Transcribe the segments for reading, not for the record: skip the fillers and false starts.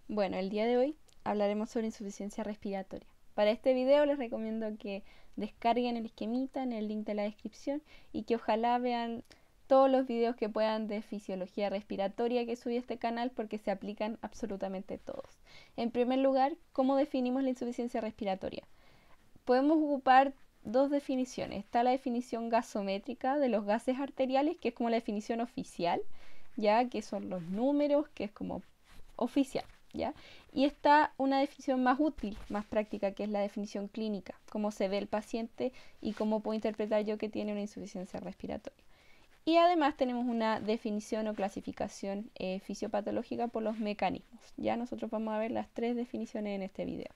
Bueno, el día de hoy hablaremos sobre insuficiencia respiratoria. Para este video les recomiendo que descarguen el esquemita en el link de la descripción y que ojalá vean todos los videos que puedan de fisiología respiratoria que subí a este canal porque se aplican absolutamente todos. En primer lugar, ¿cómo definimos la insuficiencia respiratoria? Podemos ocupar dos definiciones. Está la definición gasométrica de los gases arteriales, que es como la definición oficial, ya que son los números, que es como oficial, ¿ya? Y está una definición más útil, más práctica, que es la definición clínica, cómo se ve el paciente y cómo puedo interpretar yo que tiene una insuficiencia respiratoria. Y además tenemos una definición o clasificación fisiopatológica por los mecanismos. Ya nosotros vamos a ver las tres definiciones en este video.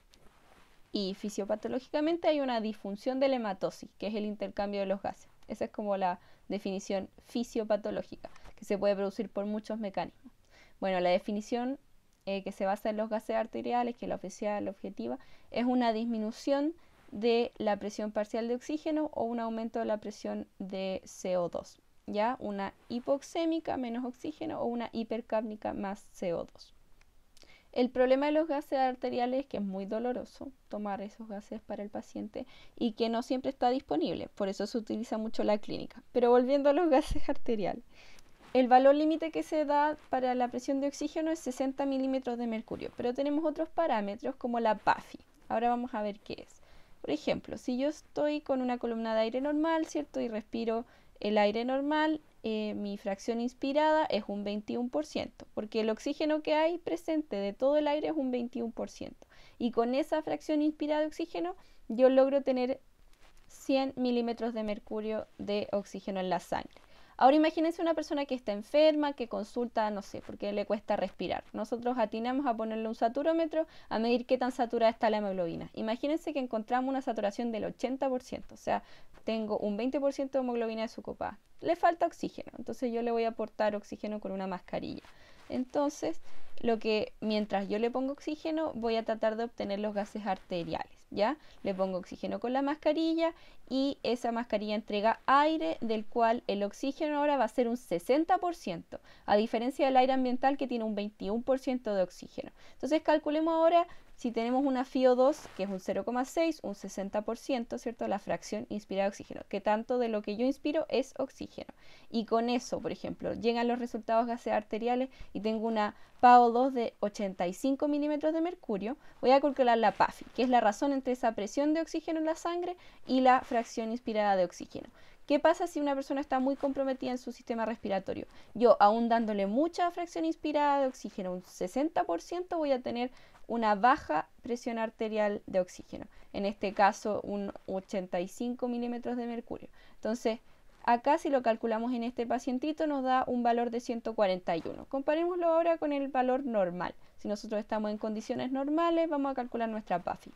Y fisiopatológicamente hay una disfunción de la hematosis, que es el intercambio de los gases. Esa es como la definición fisiopatológica, que se puede producir por muchos mecanismos. Bueno, la definición que se basa en los gases arteriales, que es la oficial, la objetiva, es una disminución de la presión parcial de oxígeno o un aumento de la presión de CO2, ¿ya? Una hipoxémica menos oxígeno o una hipercápnica más CO2. El problema de los gases arteriales es que es muy doloroso tomar esos gases para el paciente y que no siempre está disponible, por eso se utiliza mucho la clínica. Pero volviendo a los gases arteriales, el valor límite que se da para la presión de oxígeno es 60 milímetros de mercurio, pero tenemos otros parámetros como la PAFI. Ahora vamos a ver qué es. Por ejemplo, si yo estoy con una columna de aire normal, ¿cierto? Y respiro el aire normal, mi fracción inspirada es un 21%, porque el oxígeno que hay presente de todo el aire es un 21%. Y con esa fracción inspirada de oxígeno, yo logro tener 100 milímetros de mercurio de oxígeno en la sangre. Ahora imagínense una persona que está enferma, que consulta, no sé, porque le cuesta respirar. Nosotros atinamos a ponerle un saturómetro a medir qué tan saturada está la hemoglobina. Imagínense que encontramos una saturación del 80%, o sea, tengo un 20% de hemoglobina desocupada. Le falta oxígeno, entonces yo le voy a aportar oxígeno con una mascarilla. Entonces, mientras yo le pongo oxígeno, voy a tratar de obtener los gases arteriales, ¿ya? Le pongo oxígeno con la mascarilla y esa mascarilla entrega aire, del cual el oxígeno ahora va a ser un 60%, a diferencia del aire ambiental que tiene un 21% de oxígeno. Entonces calculemos ahora si tenemos una FiO2 que es un 0,6, un 60%, ¿cierto? La fracción inspirada de oxígeno, que tanto de lo que yo inspiro es oxígeno. Y con eso, por ejemplo, llegan los resultados gases arteriales y tengo una PaO2 de 85 milímetros de mercurio, voy a calcular la PAFI, que es la razón entre esa presión de oxígeno en la sangre y la fracción inspirada de oxígeno. ¿Qué pasa si una persona está muy comprometida en su sistema respiratorio? Yo, aún dándole mucha fracción inspirada de oxígeno, un 60%, voy a tener una baja presión arterial de oxígeno. En este caso, un 85 milímetros de mercurio. Entonces, acá si lo calculamos en este pacientito nos da un valor de 141. Comparémoslo ahora con el valor normal. Si nosotros estamos en condiciones normales, vamos a calcular nuestra PAFI.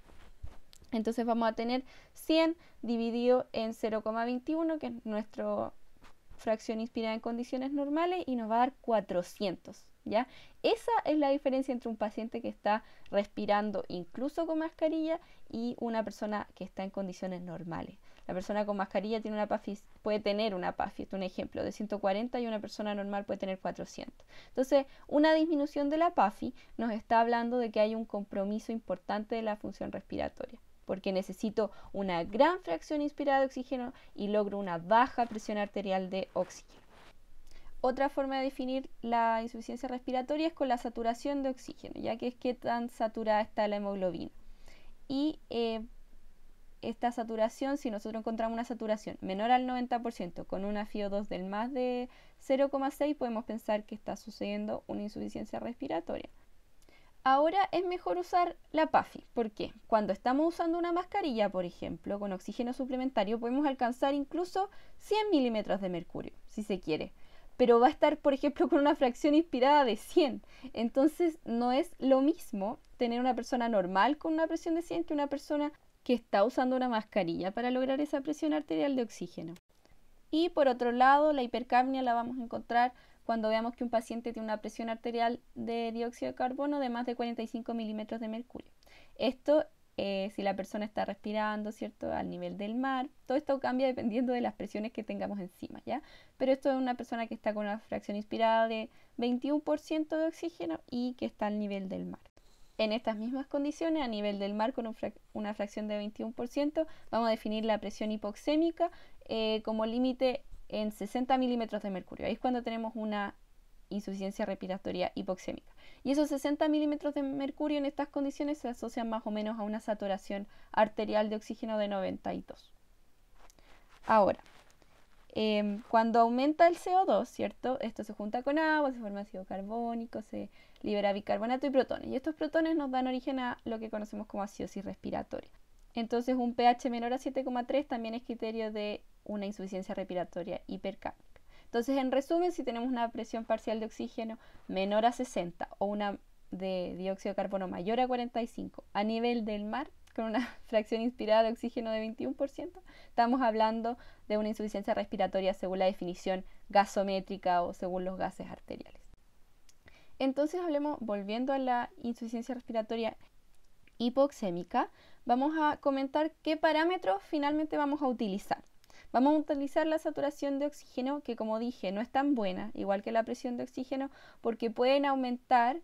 Entonces vamos a tener 100 dividido en 0,21, que es nuestra fracción inspirada en condiciones normales, y nos va a dar 400. ¿Ya? Esa es la diferencia entre un paciente que está respirando incluso con mascarilla y una persona que está en condiciones normales. La persona con mascarilla tiene una PAFI, puede tener una PAFI, este es un ejemplo, de 140 y una persona normal puede tener 400. Entonces, una disminución de la PAFI nos está hablando de que hay un compromiso importante de la función respiratoria, porque necesito una gran fracción inspirada de oxígeno y logro una baja presión arterial de oxígeno. Otra forma de definir la insuficiencia respiratoria es con la saturación de oxígeno, ya que es qué tan saturada está la hemoglobina. Y esta saturación, si nosotros encontramos una saturación menor al 90% con una FiO2 del más de 0,6, podemos pensar que está sucediendo una insuficiencia respiratoria. Ahora es mejor usar la PAFI. ¿Por qué? Cuando estamos usando una mascarilla, por ejemplo, con oxígeno suplementario, podemos alcanzar incluso 100 milímetros de mercurio, si se quiere. Pero va a estar, por ejemplo, con una fracción inspirada de 100. Entonces, no es lo mismo tener una persona normal con una presión de 100 que una persona que está usando una mascarilla para lograr esa presión arterial de oxígeno. Y por otro lado, la hipercapnia la vamos a encontrar cuando veamos que un paciente tiene una presión arterial de dióxido de carbono de más de 45 milímetros de mercurio. Esto, si la persona está respirando, ¿cierto?, al nivel del mar. Todo esto cambia dependiendo de las presiones que tengamos encima, ¿ya? Pero esto es una persona que está con una fracción inspirada de 21% de oxígeno y que está al nivel del mar. En estas mismas condiciones, a nivel del mar con una fracción de 21%, vamos a definir la presión hipoxémica como límite en 60 milímetros de mercurio. Ahí es cuando tenemos una insuficiencia respiratoria hipoxémica. Y esos 60 milímetros de mercurio en estas condiciones se asocian más o menos a una saturación arterial de oxígeno de 92. Ahora, cuando aumenta el CO2, ¿cierto? Esto se junta con agua, se forma ácido carbónico, se libera bicarbonato y protones. Y estos protones nos dan origen a lo que conocemos como acidosis respiratoria. Entonces, un pH menor a 7,3 también es criterio de una insuficiencia respiratoria hipercápnica. Entonces, en resumen, si tenemos una presión parcial de oxígeno menor a 60 o una de dióxido de carbono mayor a 45 a nivel del mar, con una fracción inspirada de oxígeno de 21%, estamos hablando de una insuficiencia respiratoria según la definición gasométrica o según los gases arteriales. Entonces, volviendo a la insuficiencia respiratoria hipoxémica, vamos a comentar qué parámetros finalmente vamos a utilizar. Vamos a utilizar la saturación de oxígeno, que como dije no es tan buena, igual que la presión de oxígeno, porque pueden aumentar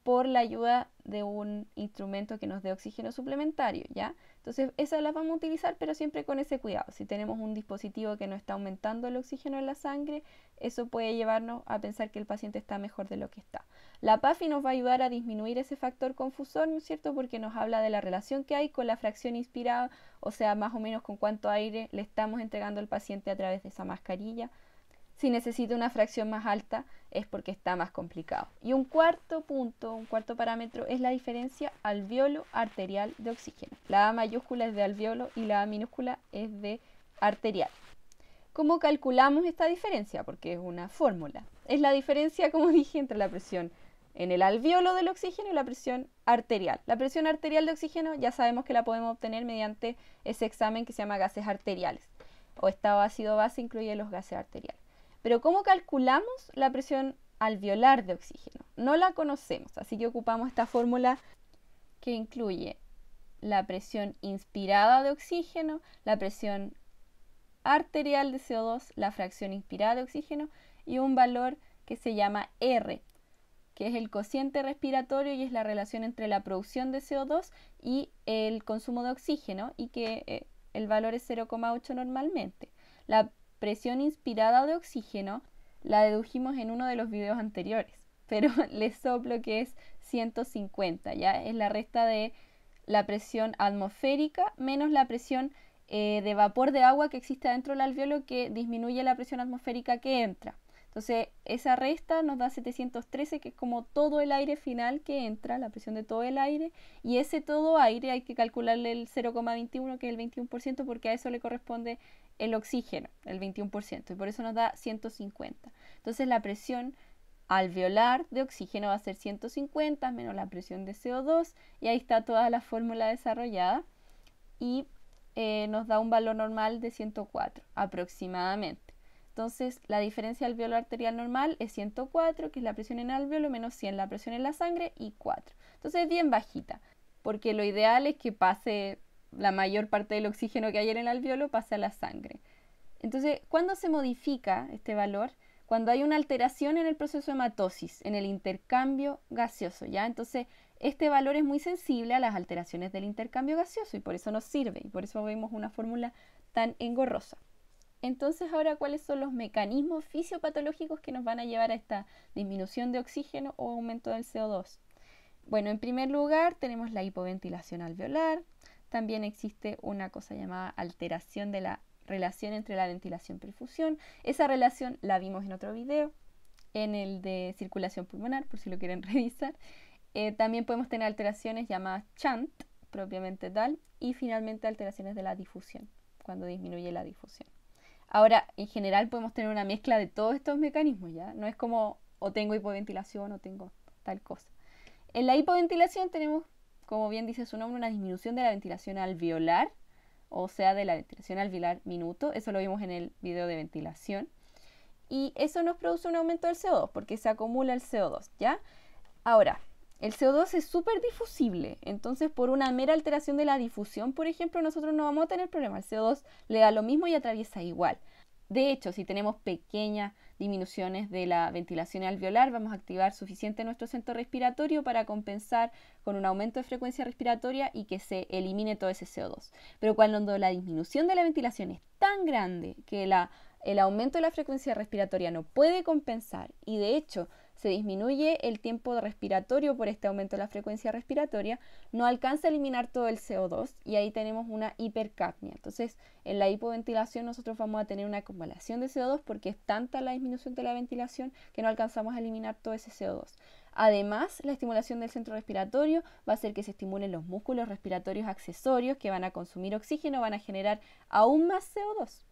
por la ayuda de un instrumento que nos dé oxígeno suplementario, ¿ya? Entonces esas las vamos a utilizar, pero siempre con ese cuidado. Si tenemos un dispositivo que no está aumentando el oxígeno en la sangre, eso puede llevarnos a pensar que el paciente está mejor de lo que está. La PAFI nos va a ayudar a disminuir ese factor confusor, ¿no es cierto? Porque nos habla de la relación que hay con la fracción inspirada, o sea, más o menos con cuánto aire le estamos entregando al paciente a través de esa mascarilla. Si necesita una fracción más alta es porque está más complicado. Y un cuarto punto, un cuarto parámetro es la diferencia alveolo arterial de oxígeno. La A mayúscula es de alveolo y la A minúscula es de arterial. ¿Cómo calculamos esta diferencia? Porque es una fórmula. Es la diferencia, como dije, entre la presión en el alveolo del oxígeno y la presión arterial. La presión arterial de oxígeno ya sabemos que la podemos obtener mediante ese examen que se llama gases arteriales. O estado ácido-base incluye los gases arteriales. Pero ¿cómo calculamos la presión alveolar de oxígeno? No la conocemos, así que ocupamos esta fórmula que incluye la presión inspirada de oxígeno, la presión arterial de CO2, la fracción inspirada de oxígeno y un valor que se llama R, que es el cociente respiratorio y es la relación entre la producción de CO2 y el consumo de oxígeno, y que el valor es 0,8 normalmente. La presión inspirada de oxígeno la dedujimos en uno de los videos anteriores, pero les soplo que es 150, ¿ya? Es la resta de la presión atmosférica menos la presión de vapor de agua que existe dentro del alveolo, que disminuye la presión atmosférica que entra. Entonces, esa resta nos da 713, que es como todo el aire final que entra, la presión de todo el aire, y ese todo aire hay que calcularle el 0,21, que es el 21%, porque a eso le corresponde el oxígeno, el 21%, y por eso nos da 150. Entonces, la presión alveolar de oxígeno va a ser 150 menos la presión de CO2, y ahí está toda la fórmula desarrollada, y nos da un valor normal de 104 aproximadamente. Entonces, la diferencia alveolo arterial normal es 104, que es la presión en alveolo, menos 100 la presión en la sangre, y 4. Entonces es bien bajita, porque lo ideal es que pase la mayor parte del oxígeno que hay en el alveolo, pase a la sangre. Entonces, ¿cuándo se modifica este valor? Cuando hay una alteración en el proceso de hematosis, en el intercambio gaseoso, ¿ya? Entonces, este valor es muy sensible a las alteraciones del intercambio gaseoso y por eso nos sirve, y por eso vemos una fórmula tan engorrosa. Entonces, ahora, ¿cuáles son los mecanismos fisiopatológicos que nos van a llevar a esta disminución de oxígeno o aumento del CO2? Bueno, en primer lugar tenemos la hipoventilación alveolar. También existe una cosa llamada alteración de la relación entre la ventilación-perfusión. Esa relación la vimos en otro video, en el de circulación pulmonar, por si lo quieren revisar. También podemos tener alteraciones llamadas shunt, propiamente tal, y finalmente alteraciones de la difusión, cuando disminuye la difusión. Ahora, en general podemos tener una mezcla de todos estos mecanismos, ¿ya? No es como o tengo hipoventilación o tengo tal cosa. En la hipoventilación tenemos, como bien dice su nombre, una disminución de la ventilación alveolar, o sea, de la ventilación alveolar minuto. Eso lo vimos en el video de ventilación. Y eso nos produce un aumento del CO2, porque se acumula el CO2, ¿ya? Ahora, el CO2 es súper difusible, entonces por una mera alteración de la difusión, por ejemplo, nosotros no vamos a tener problema. El CO2 le da lo mismo y atraviesa igual. De hecho, si tenemos pequeña disminuciones de la ventilación alveolar, vamos a activar suficiente nuestro centro respiratorio para compensar con un aumento de frecuencia respiratoria y que se elimine todo ese CO2. Pero cuando la disminución de la ventilación es tan grande que el aumento de la frecuencia respiratoria no puede compensar y de hecho se disminuye el tiempo respiratorio por este aumento de la frecuencia respiratoria, no alcanza a eliminar todo el CO2 y ahí tenemos una hipercapnia. Entonces, en la hipoventilación nosotros vamos a tener una acumulación de CO2 porque es tanta la disminución de la ventilación que no alcanzamos a eliminar todo ese CO2. Además, la estimulación del centro respiratorio va a hacer que se estimulen los músculos respiratorios accesorios que van a consumir oxígeno, van a generar aún más CO2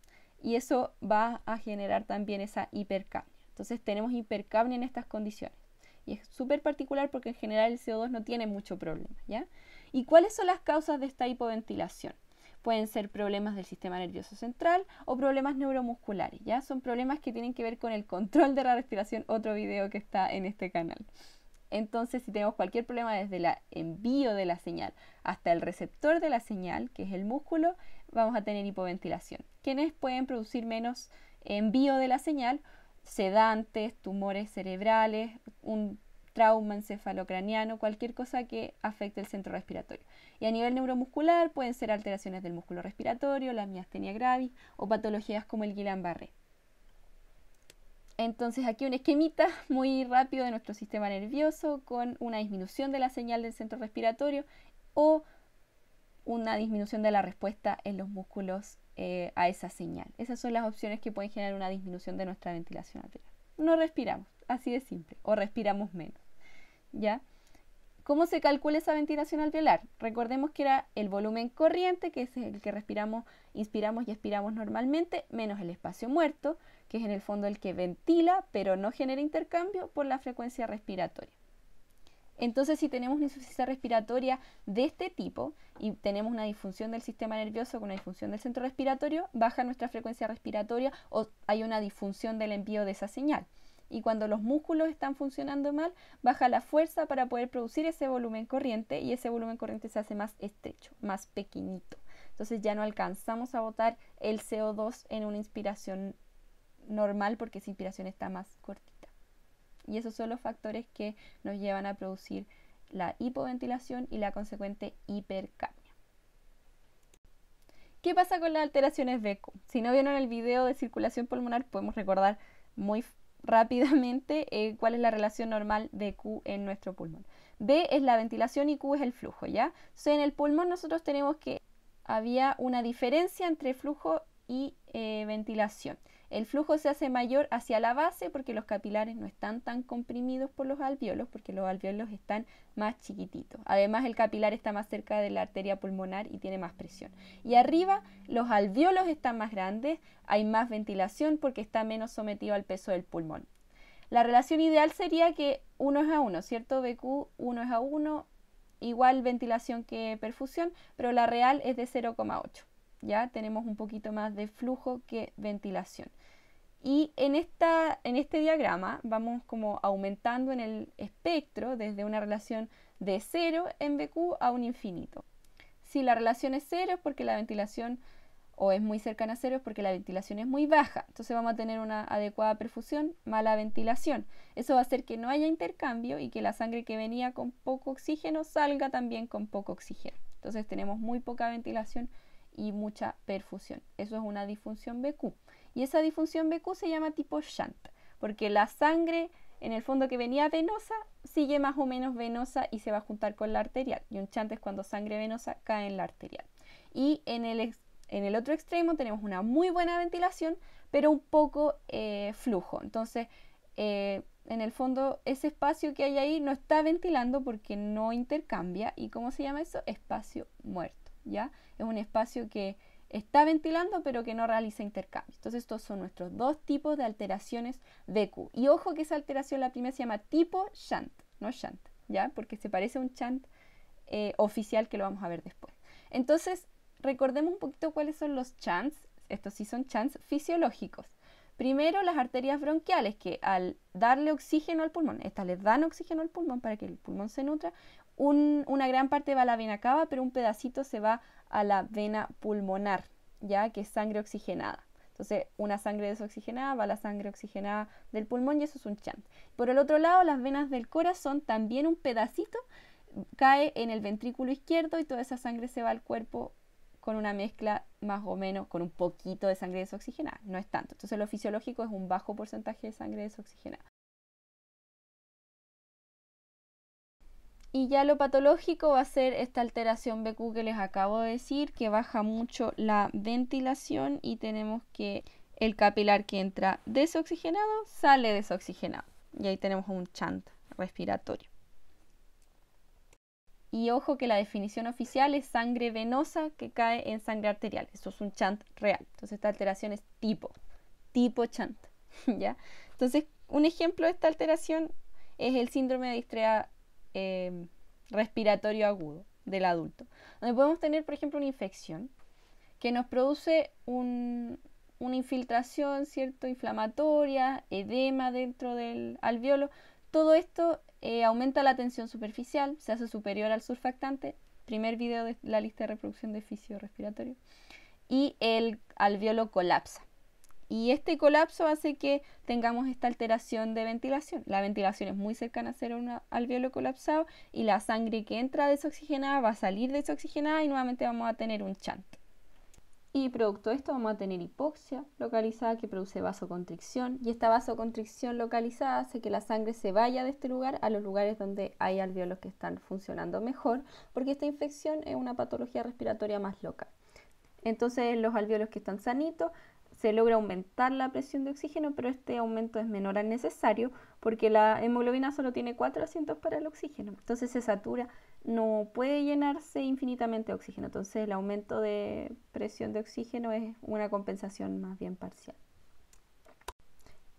y eso va a generar también esa hipercapnia. Entonces tenemos hipercapnia en estas condiciones. Y es súper particular porque en general el CO2 no tiene mucho problema, ¿ya? ¿Y cuáles son las causas de esta hipoventilación? Pueden ser problemas del sistema nervioso central o problemas neuromusculares, ¿ya? Son problemas que tienen que ver con el control de la respiración, otro video que está en este canal. Entonces, si tenemos cualquier problema desde el envío de la señal hasta el receptor de la señal, que es el músculo, vamos a tener hipoventilación. ¿Quiénes pueden producir menos envío de la señal? Sedantes, tumores cerebrales, un trauma encefalocraniano, cualquier cosa que afecte el centro respiratorio. Y a nivel neuromuscular pueden ser alteraciones del músculo respiratorio, la miastenia gravis o patologías como el Guillain-Barré. Entonces aquí un esquemita muy rápido de nuestro sistema nervioso con una disminución de la señal del centro respiratorio o una disminución de la respuesta en los músculos a esa señal. Esas son las opciones que pueden generar una disminución de nuestra ventilación alveolar. No respiramos, así de simple, o respiramos menos, ¿ya? ¿Cómo se calcula esa ventilación alveolar? Recordemos que era el volumen corriente, que es el que respiramos, inspiramos y expiramos normalmente, menos el espacio muerto, que es en el fondo el que ventila, pero no genera intercambio por la frecuencia respiratoria. Entonces, si tenemos una insuficiencia respiratoria de este tipo y tenemos una disfunción del sistema nervioso con una disfunción del centro respiratorio, baja nuestra frecuencia respiratoria o hay una disfunción del envío de esa señal. Y cuando los músculos están funcionando mal, baja la fuerza para poder producir ese volumen corriente y ese volumen corriente se hace más estrecho, más pequeñito. Entonces ya no alcanzamos a botar el CO2 en una inspiración normal porque esa inspiración está más cortita. Y esos son los factores que nos llevan a producir la hipoventilación y la consecuente hipercapnia. ¿Qué pasa con las alteraciones VQ? Si no vieron el video de circulación pulmonar, podemos recordar muy rápidamente cuál es la relación normal de Q en nuestro pulmón. V es la ventilación y Q es el flujo, ¿ya? Entonces, en el pulmón nosotros tenemos que había una diferencia entre flujo y ventilación. El flujo se hace mayor hacia la base porque los capilares no están tan comprimidos por los alvéolos, porque los alvéolos están más chiquititos. Además, el capilar está más cerca de la arteria pulmonar y tiene más presión. Y arriba, los alvéolos están más grandes, hay más ventilación porque está menos sometido al peso del pulmón. La relación ideal sería que 1 es a 1, ¿cierto? BQ 1 es a 1, igual ventilación que perfusión, pero la real es de 0,8. Ya tenemos un poquito más de flujo que ventilación. Y en este diagrama vamos como aumentando en el espectro desde una relación de 0 en BQ a un infinito. Si la relación es 0 es porque la ventilación, o es muy cercana a 0 es porque la ventilación es muy baja. Entonces vamos a tener una adecuada perfusión, mala ventilación. Eso va a hacer que no haya intercambio y que la sangre que venía con poco oxígeno salga también con poco oxígeno. Entonces tenemos muy poca ventilación y mucha perfusión. Eso es una disfunción BQ. Y esa disfunción BQ se llama tipo shunt, porque la sangre en el fondo que venía venosa sigue más o menos venosa y se va a juntar con la arterial. Y un shunt es cuando sangre venosa cae en la arterial. Y en el otro extremo tenemos una muy buena ventilación, pero un poco flujo. Entonces, en el fondo, ese espacio que hay ahí no está ventilando porque no intercambia. ¿Y cómo se llama eso? Espacio muerto, ¿ya? Es un espacio que está ventilando pero que no realiza intercambio. Entonces estos son nuestros dos tipos de alteraciones VQ. Y ojo que esa alteración, la primera se llama tipo shunt, no shunt, ¿ya? Porque se parece a un shunt oficial que lo vamos a ver después. Entonces recordemos un poquito cuáles son los shunts. Estos sí son shunts fisiológicos. Primero, las arterias bronquiales, que al darle oxígeno al pulmón, estas les dan oxígeno al pulmón para que el pulmón se nutra, una gran parte va a la vena cava, pero un pedacito se va a la vena pulmonar, ya que es sangre oxigenada. Entonces, una sangre desoxigenada va a la sangre oxigenada del pulmón y eso es un shunt. Por el otro lado, las venas del corazón, también un pedacito cae en el ventrículo izquierdo y toda esa sangre se va al cuerpo con una mezcla más o menos, con un poquito de sangre desoxigenada, no es tanto. Entonces lo fisiológico es un bajo porcentaje de sangre desoxigenada. Y ya lo patológico va a ser esta alteración BQ que les acabo de decir, que baja mucho la ventilación y tenemos que el capilar que entra desoxigenado sale desoxigenado. Y ahí tenemos un shunt respiratorio. Y ojo que la definición oficial es sangre venosa que cae en sangre arterial. Esto es un shunt real. Entonces esta alteración es tipo shunt. ¿Ya? Entonces un ejemplo de esta alteración es el síndrome de distrés respiratorio agudo del adulto, donde podemos tener, por ejemplo, una infección que nos produce una infiltración, ¿cierto?, inflamatoria, edema dentro del alveolo. Todo esto aumenta la tensión superficial, se hace superior al surfactante, primer video de la lista de reproducción de fisio respiratorio, y el alveolo colapsa. Y este colapso hace que tengamos esta alteración de ventilación. La ventilación es muy cercana a ser un alveolo colapsado y la sangre que entra desoxigenada va a salir desoxigenada y nuevamente vamos a tener un shunt. Y producto de esto vamos a tener hipoxia localizada que produce vasoconstricción y esta vasoconstricción localizada hace que la sangre se vaya de este lugar a los lugares donde hay alveolos que están funcionando mejor porque esta infección es una patología respiratoria más local. Entonces los alveolos que están sanitos se logra aumentar la presión de oxígeno, pero este aumento es menor al necesario porque la hemoglobina solo tiene 4 asientos para el oxígeno. Entonces se satura, no puede llenarse infinitamente de oxígeno. Entonces el aumento de presión de oxígeno es una compensación más bien parcial.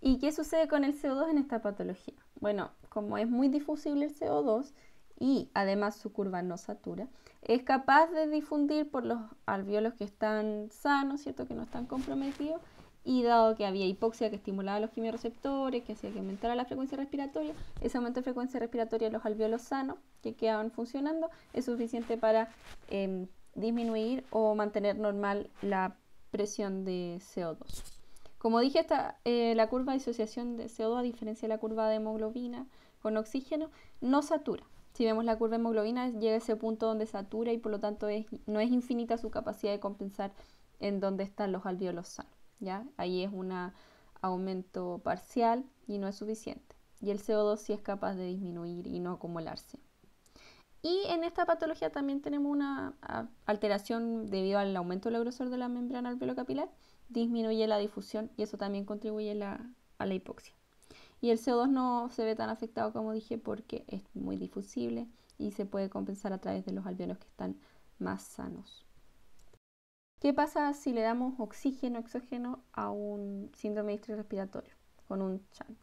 ¿Y qué sucede con el CO2 en esta patología? Bueno, como es muy difusible el CO2 y además su curva no satura, es capaz de difundir por los alveolos que están sanos, ¿cierto?, que no están comprometidos, y dado que había hipoxia que estimulaba los quimiorreceptores, que hacía que aumentara la frecuencia respiratoria, ese aumento de frecuencia respiratoria en los alveolos sanos que quedaban funcionando es suficiente para disminuir o mantener normal la presión de CO2. Como dije, la curva de disociación de CO2, a diferencia de la curva de hemoglobina con oxígeno, no satura. Si vemos la curva de hemoglobina, llega a ese punto donde satura y por lo tanto no es infinita su capacidad de compensar en donde están los alveolos sanos, ¿ya? Ahí es un aumento parcial y no es suficiente. Y el CO2 sí es capaz de disminuir y no acumularse. Y en esta patología también tenemos una alteración debido al aumento del grosor de la membrana alveolo-capilar, disminuye la difusión y eso también contribuye a la hipoxia. Y el CO2 no se ve tan afectado como dije porque es muy difusible y se puede compensar a través de los alveolos que están más sanos. ¿Qué pasa si le damos oxígeno exógeno a un síndrome de distrés respiratorio con un shunt?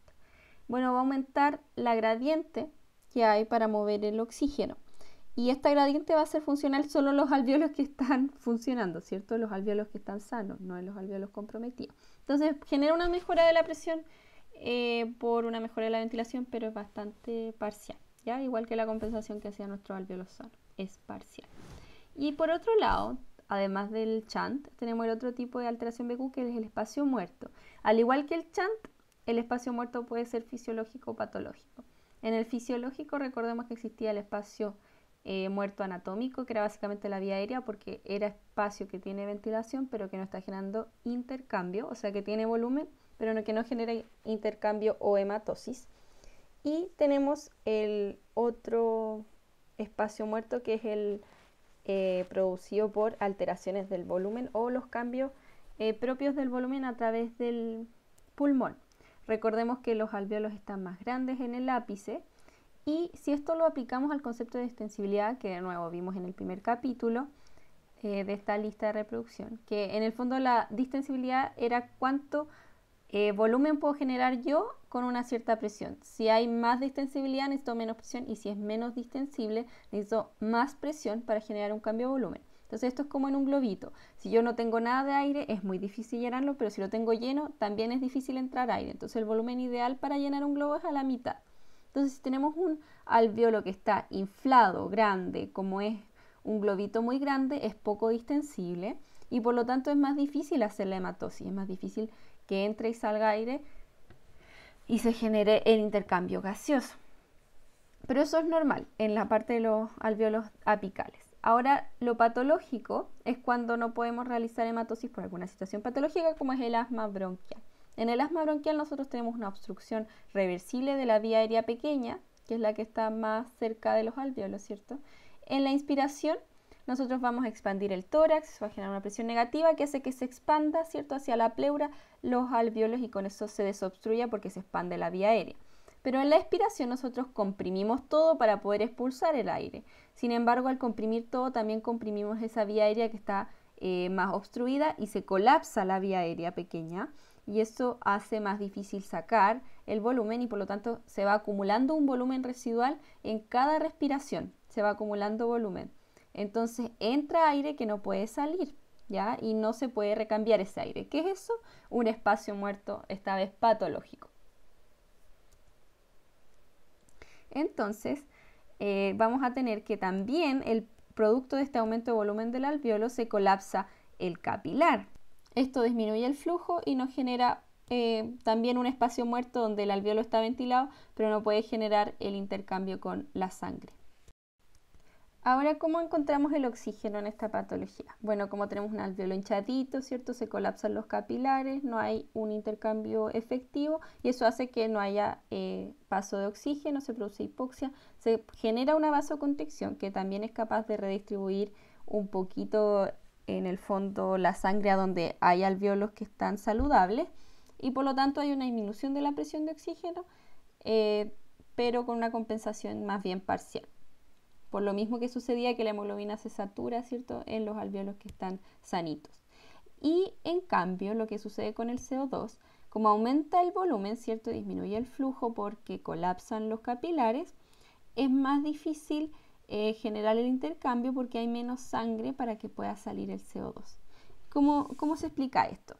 Bueno, va a aumentar la gradiente que hay para mover el oxígeno. Y esta gradiente va a ser funcional solo en los alveolos que están funcionando, ¿cierto? Los alveolos que están sanos, no en los alveolos comprometidos. Entonces genera una mejora de la presión por una mejora de la ventilación, pero es bastante parcial, ¿ya? Igual que la compensación que hacía nuestro alveolo sano, es parcial. Y por otro lado, además del shunt, tenemos el otro tipo de alteración BQ que es el espacio muerto. Al igual que el shunt, el espacio muerto puede ser fisiológico o patológico. En el fisiológico recordemos que existía el espacio muerto anatómico, que era básicamente la vía aérea porque era espacio que tiene ventilación pero que no está generando intercambio, o sea que tiene volumen pero que no genera intercambio o hematosis. Y tenemos el otro espacio muerto que es el producido por alteraciones del volumen o los cambios propios del volumen a través del pulmón. Recordemos que los alveolos están más grandes en el ápice y si esto lo aplicamos al concepto de distensibilidad, que de nuevo vimos en el primer capítulo de esta lista de reproducción, que en el fondo la distensibilidad era cuánto volumen puedo generar yo con una cierta presión. Si hay más distensibilidad necesito menos presión y si es menos distensible necesito más presión para generar un cambio de volumen. Entonces esto es como en un globito. Si yo no tengo nada de aire es muy difícil llenarlo, pero si lo tengo lleno también es difícil entrar aire. Entonces el volumen ideal para llenar un globo es a la mitad. Entonces si tenemos un alveolo que está inflado, grande, como es un globito muy grande, es poco distensible. y por lo tanto es más difícil hacer la hematosis, es más difícil que entre y salga aire y se genere el intercambio gaseoso. Pero eso es normal en la parte de los alvéolos apicales. Ahora, lo patológico es cuando no podemos realizar hematosis por alguna situación patológica, como es el asma bronquial. En el asma bronquial nosotros tenemos una obstrucción reversible de la vía aérea pequeña, que es la que está más cerca de los alvéolos, ¿cierto? En la inspiración nosotros vamos a expandir el tórax, va a generar una presión negativa que hace que se expanda, ¿cierto?, hacia la pleura los alvéolos y con eso se desobstruya porque se expande la vía aérea. Pero en la expiración nosotros comprimimos todo para poder expulsar el aire. Sin embargo, al comprimir todo también comprimimos esa vía aérea que está más obstruida y se colapsa la vía aérea pequeña y eso hace más difícil sacar el volumen y por lo tanto se va acumulando un volumen residual en cada respiración, se va acumulando volumen. Entonces entra aire que no puede salir, ¿ya? Y no se puede recambiar ese aire. ¿Qué es eso? Un espacio muerto, esta vez patológico. Entonces, vamos a tener que también el producto de este aumento de volumen del alvéolo se colapsa el capilar. Esto disminuye el flujo y nos genera también un espacio muerto donde el alvéolo está ventilado, pero no puede generar el intercambio con la sangre. Ahora, ¿cómo encontramos el oxígeno en esta patología? Bueno, como tenemos un alvéolo hinchadito, ¿cierto? Se colapsan los capilares, no hay un intercambio efectivo y eso hace que no haya paso de oxígeno, se produce hipoxia, se genera una vasoconstricción que también es capaz de redistribuir un poquito en el fondo la sangre a donde hay alvéolos que están saludables y por lo tanto hay una disminución de la presión de oxígeno, pero con una compensación más bien parcial. Por lo mismo que sucedía que la hemoglobina se satura, ¿cierto?, en los alvéolos que están sanitos. Y en cambio, lo que sucede con el CO2, como aumenta el volumen, ¿cierto?, disminuye el flujo porque colapsan los capilares, es más difícil generar el intercambio porque hay menos sangre para que pueda salir el CO2. ¿Cómo se explica esto?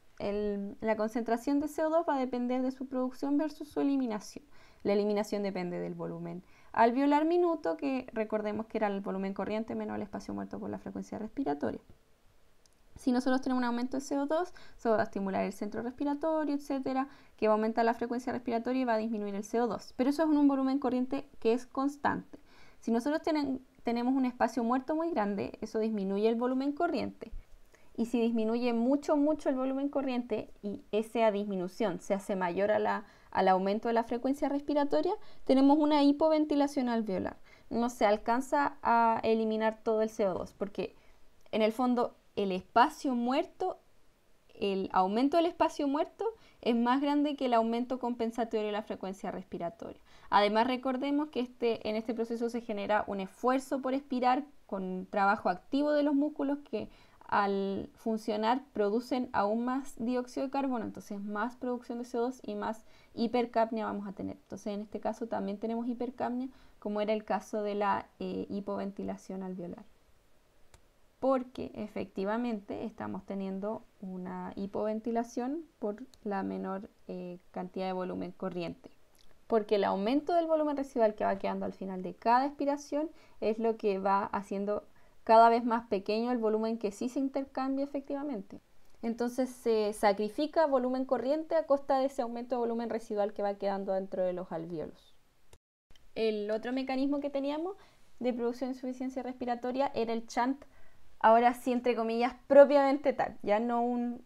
La concentración de CO2 va a depender de su producción versus su eliminación. La eliminación depende del volumen alveolar minuto, que recordemos que era el volumen corriente menos el espacio muerto por la frecuencia respiratoria. Si nosotros tenemos un aumento de CO2, eso va a estimular el centro respiratorio, etcétera, que va a aumentar la frecuencia respiratoria y va a disminuir el CO2. Pero eso es en un volumen corriente que es constante. Si nosotros tenemos un espacio muerto muy grande, eso disminuye el volumen corriente. Y si disminuye mucho el volumen corriente y esa disminución se hace mayor al aumento de la frecuencia respiratoria, tenemos una hipoventilación alveolar. No se alcanza a eliminar todo el CO2 porque en el fondo el espacio muerto, el aumento del espacio muerto es más grande que el aumento compensatorio de la frecuencia respiratoria. Además, recordemos que en este proceso se genera un esfuerzo por expirar con un trabajo activo de los músculos que al funcionar producen aún más dióxido de carbono, entonces más producción de CO2 y más hipercapnia vamos a tener. Entonces en este caso también tenemos hipercapnia, como era el caso de la hipoventilación alveolar. Porque efectivamente estamos teniendo una hipoventilación por la menor cantidad de volumen corriente. Porque el aumento del volumen residual que va quedando al final de cada expiración es lo que va haciendo cada vez más pequeño el volumen que sí se intercambia efectivamente. Entonces se sacrifica volumen corriente a costa de ese aumento de volumen residual que va quedando dentro de los alvéolos. El otro mecanismo que teníamos de producción de insuficiencia respiratoria era el shunt, ahora sí entre comillas propiamente tal, ya no un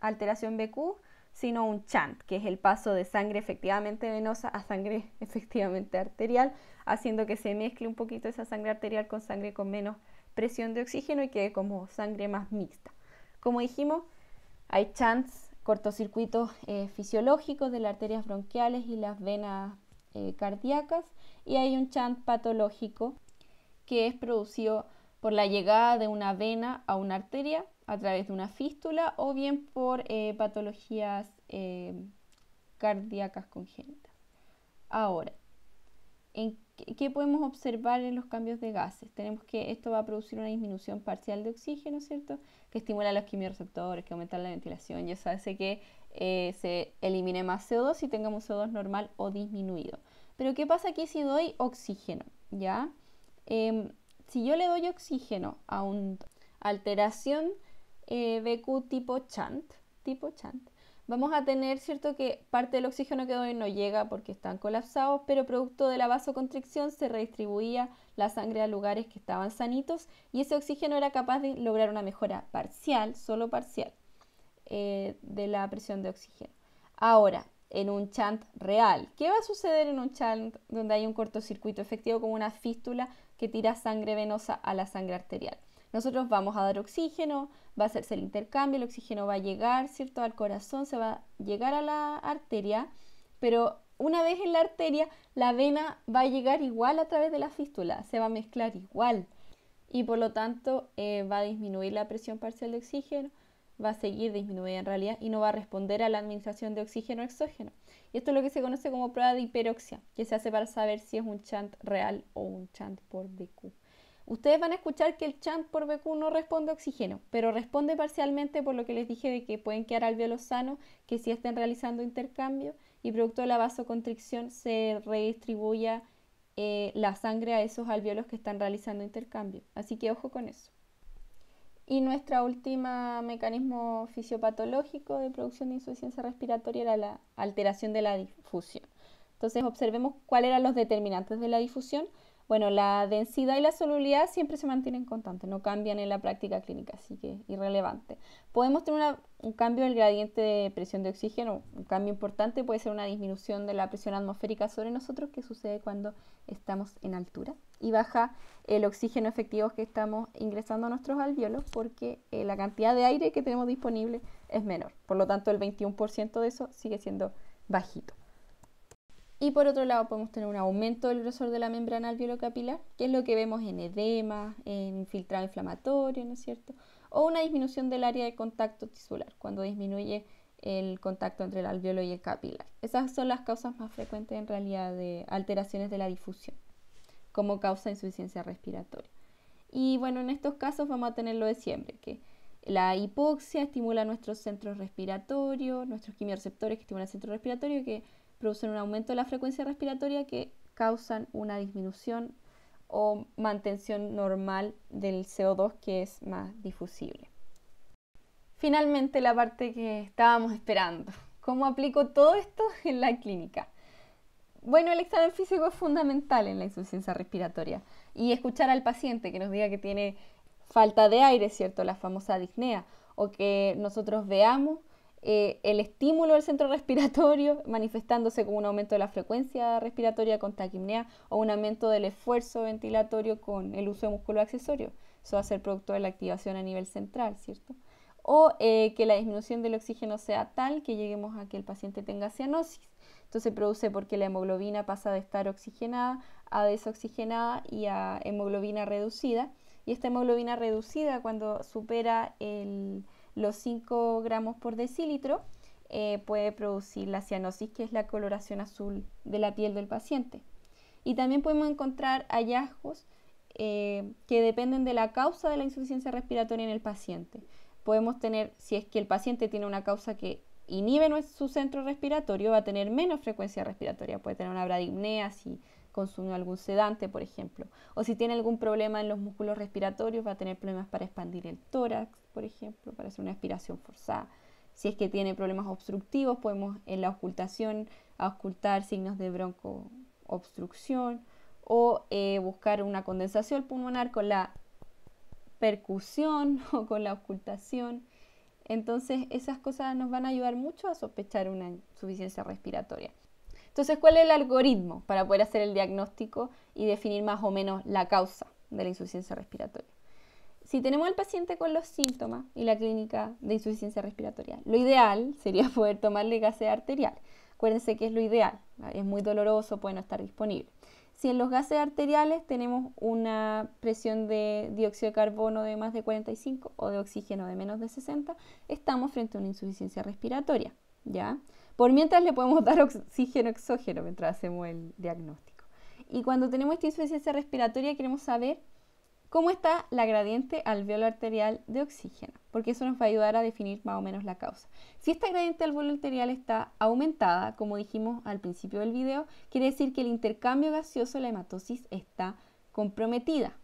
alteración BQ, sino un shunt, que es el paso de sangre efectivamente venosa a sangre efectivamente arterial, haciendo que se mezcle un poquito esa sangre arterial con sangre con menos presión de oxígeno y quede como sangre más mixta. Como dijimos, hay shunts, cortocircuitos fisiológicos de las arterias bronquiales y las venas cardíacas, y hay un shunt patológico que es producido por la llegada de una vena a una arteria a través de una fístula o bien por patologías cardíacas congénitas. Ahora, ¿qué podemos observar en los cambios de gases? Tenemos que esto va a producir una disminución parcial de oxígeno, ¿cierto? Que estimula los quimiorreceptores, que aumenta la ventilación y eso hace que se elimine más CO2 y tengamos CO2 normal o disminuido. Pero ¿qué pasa aquí si doy oxígeno? ¿Ya? Si yo le doy oxígeno a un alteración BQ tipo Chant, vamos a tener, ¿cierto?, que parte del oxígeno que hoy no llega porque están colapsados, pero producto de la vasoconstricción se redistribuía la sangre a lugares que estaban sanitos y ese oxígeno era capaz de lograr una mejora parcial, solo parcial, de la presión de oxígeno. Ahora, en un chant real, ¿qué va a suceder en un chant donde hay un cortocircuito efectivo como una fístula que tira sangre venosa a la sangre arterial? Nosotros vamos a dar oxígeno, va a hacerse el intercambio, el oxígeno va a llegar, ¿cierto?, al corazón, se va a llegar a la arteria, pero una vez en la arteria, la vena va a llegar igual a través de la fístula, se va a mezclar igual y por lo tanto va a disminuir la presión parcial de oxígeno, va a seguir disminuida en realidad y no va a responder a la administración de oxígeno exógeno. Y esto es lo que se conoce como prueba de hiperoxia, que se hace para saber si es un chant real o un chant por BQ. Ustedes van a escuchar que el chant por BQ no responde a oxígeno, pero responde parcialmente por lo que les dije de que pueden quedar alvéolos sanos que sí estén realizando intercambio y producto de la vasoconstricción se redistribuya la sangre a esos alvéolos que están realizando intercambio. Así que ojo con eso. Y nuestra última mecanismo fisiopatológico de producción de insuficiencia respiratoria era la alteración de la difusión. Entonces observemos cuáles eran los determinantes de la difusión. Bueno, la densidad y la solubilidad siempre se mantienen constantes, no cambian en la práctica clínica, así que irrelevante. Podemos tener un cambio del gradiente de presión de oxígeno, un cambio importante puede ser una disminución de la presión atmosférica sobre nosotros, que sucede cuando estamos en altura, y baja el oxígeno efectivo que estamos ingresando a nuestros alvéolos porque la cantidad de aire que tenemos disponible es menor, por lo tanto el 21% de eso sigue siendo bajito. Y por otro lado podemos tener un aumento del grosor de la membrana alveolo-capilar, que es lo que vemos en edema, en infiltrado inflamatorio, ¿no es cierto? O una disminución del área de contacto tisular, cuando disminuye el contacto entre el alveolo y el capilar. Esas son las causas más frecuentes en realidad de alteraciones de la difusión, como causa de insuficiencia respiratoria. Y bueno, en estos casos vamos a tener lo de siempre, que la hipoxia estimula nuestros centros respiratorios, nuestros quimiorreceptores que estimulan el centro respiratorio, que producen un aumento de la frecuencia respiratoria que causan una disminución o mantención normal del CO2 que es más difusible. Finalmente, la parte que estábamos esperando. ¿Cómo aplico todo esto en la clínica? Bueno, el examen físico es fundamental en la insuficiencia respiratoria y escuchar al paciente que nos diga que tiene falta de aire, ¿cierto? La famosa disnea, o que nosotros veamos el estímulo del centro respiratorio manifestándose como un aumento de la frecuencia respiratoria con taquipnea o un aumento del esfuerzo ventilatorio con el uso de músculo accesorio. Eso va a ser producto de la activación a nivel central, ¿cierto? O que la disminución del oxígeno sea tal que lleguemos a que el paciente tenga cianosis. Esto se produce porque la hemoglobina pasa de estar oxigenada a desoxigenada y a hemoglobina reducida. Y esta hemoglobina reducida, cuando supera los 5 gramos por decilitro, puede producir la cianosis, que es la coloración azul de la piel del paciente. Y también podemos encontrar hallazgos que dependen de la causa de la insuficiencia respiratoria en el paciente. Podemos tener, si es que el paciente tiene una causa que inhibe su centro respiratorio, va a tener menos frecuencia respiratoria, puede tener una bradipnea si consumió algún sedante, por ejemplo, o si tiene algún problema en los músculos respiratorios, va a tener problemas para expandir el tórax, por ejemplo, para hacer una aspiración forzada. Si es que tiene problemas obstructivos, podemos en la auscultación auscultar signos de broncoobstrucción o buscar una condensación pulmonar con la percusión o con la auscultación. Entonces esas cosas nos van a ayudar mucho a sospechar una insuficiencia respiratoria. Entonces, ¿cuál es el algoritmo para poder hacer el diagnóstico y definir más o menos la causa de la insuficiencia respiratoria? Si tenemos al paciente con los síntomas y la clínica de insuficiencia respiratoria, lo ideal sería poder tomarle gases arterial. Acuérdense que es lo ideal, es muy doloroso, puede no estar disponible. Si en los gases arteriales tenemos una presión de dióxido de carbono de más de 45 o de oxígeno de menos de 60, estamos frente a una insuficiencia respiratoria, ¿ya? Por mientras le podemos dar oxígeno exógeno mientras hacemos el diagnóstico. Y cuando tenemos esta insuficiencia respiratoria queremos saber cómo está la gradiente alveolo arterial de oxígeno, porque eso nos va a ayudar a definir más o menos la causa. Si esta gradiente alveolo arterial está aumentada, como dijimos al principio del video, quiere decir que el intercambio gaseoso, la hematosis, está comprometida.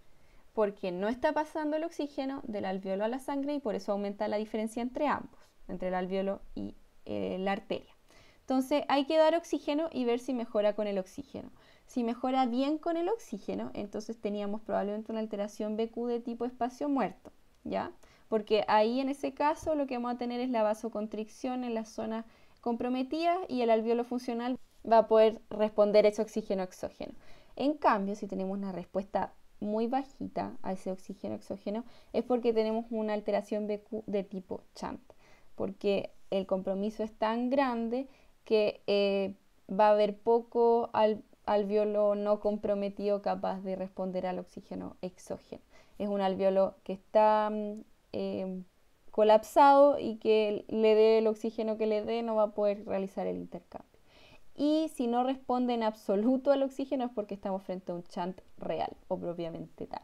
porque no está pasando el oxígeno del alvéolo a la sangre y por eso aumenta la diferencia entre ambos, entre el alvéolo y la arteria. Entonces hay que dar oxígeno y ver si mejora con el oxígeno. Si mejora bien con el oxígeno, entonces teníamos probablemente una alteración BQ de tipo espacio muerto, ¿ya? Porque ahí en ese caso lo que vamos a tener es la vasoconstricción en la zona comprometida y el alvéolo funcional va a poder responder ese oxígeno exógeno. En cambio, si tenemos una respuesta muy bajita a ese oxígeno exógeno, es porque tenemos una alteración BQ de tipo shunt, porque el compromiso es tan grande que va a haber poco alvéolo no comprometido capaz de responder al oxígeno exógeno. Es un alvéolo que está colapsado y que le dé el oxígeno que le dé no va a poder realizar el intercambio. Y si no responde en absoluto al oxígeno es porque estamos frente a un shunt real o propiamente tal.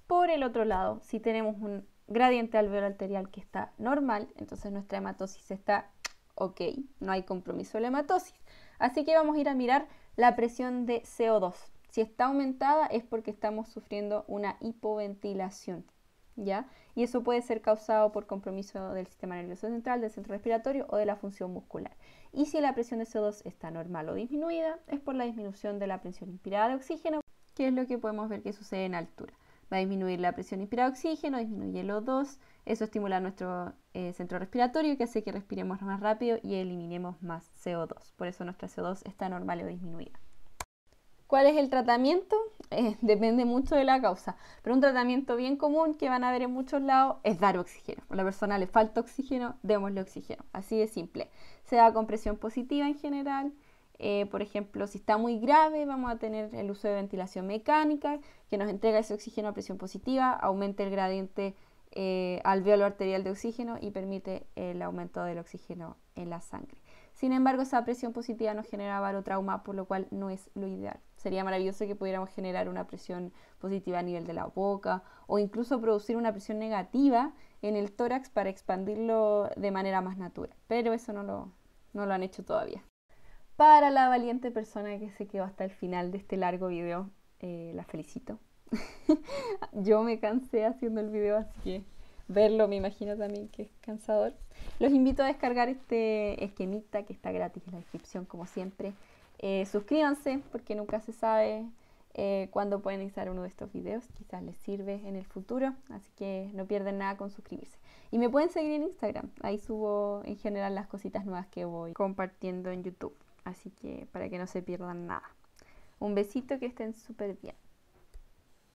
Por el otro lado, si tenemos un gradiente alvéolo arterial que está normal, entonces nuestra hematosis está ok, no hay compromiso de la hematosis. Así que vamos a ir a mirar la presión de CO2. Si está aumentada es porque estamos sufriendo una hipoventilación, ¿ya? Y eso puede ser causado por compromiso del sistema nervioso central, del centro respiratorio o de la función muscular. Y si la presión de CO2 está normal o disminuida, es por la disminución de la presión inspirada de oxígeno, que es lo que podemos ver que sucede en altura. Va a disminuir la presión inspirada de oxígeno, disminuye el O2, eso estimula nuestro centro respiratorio que hace que respiremos más rápido y eliminemos más CO2. Por eso nuestra CO2 está normal o disminuida. ¿Cuál es el tratamiento? Depende mucho de la causa, pero un tratamiento bien común que van a ver en muchos lados es dar oxígeno. A la persona le falta oxígeno, démosle oxígeno. Así de simple. Se da con presión positiva en general. Por ejemplo, si está muy grave, vamos a tener el uso de ventilación mecánica que nos entrega ese oxígeno a presión positiva, aumenta el gradiente alvéolo arterial de oxígeno y permite el aumento del oxígeno en la sangre. Sin embargo, esa presión positiva nos genera barotrauma, por lo cual no es lo ideal. Sería maravilloso que pudiéramos generar una presión positiva a nivel de la boca o incluso producir una presión negativa en el tórax para expandirlo de manera más natural, pero eso no lo han hecho todavía. Para la valiente persona que se quedó hasta el final de este largo video, la felicito. Yo me cansé haciendo el video, así que verlo me imagino también que es cansador. Los invito a descargar este esquemita que está gratis en la descripción como siempre. Suscríbanse porque nunca se sabe cuándo pueden instalar uno de estos videos. Quizás les sirve en el futuro, así que no pierden nada con suscribirse. Y me pueden seguir en Instagram, ahí subo en general las cositas nuevas que voy compartiendo en YouTube. Así que para que no se pierdan nada. Un besito, que estén súper bien.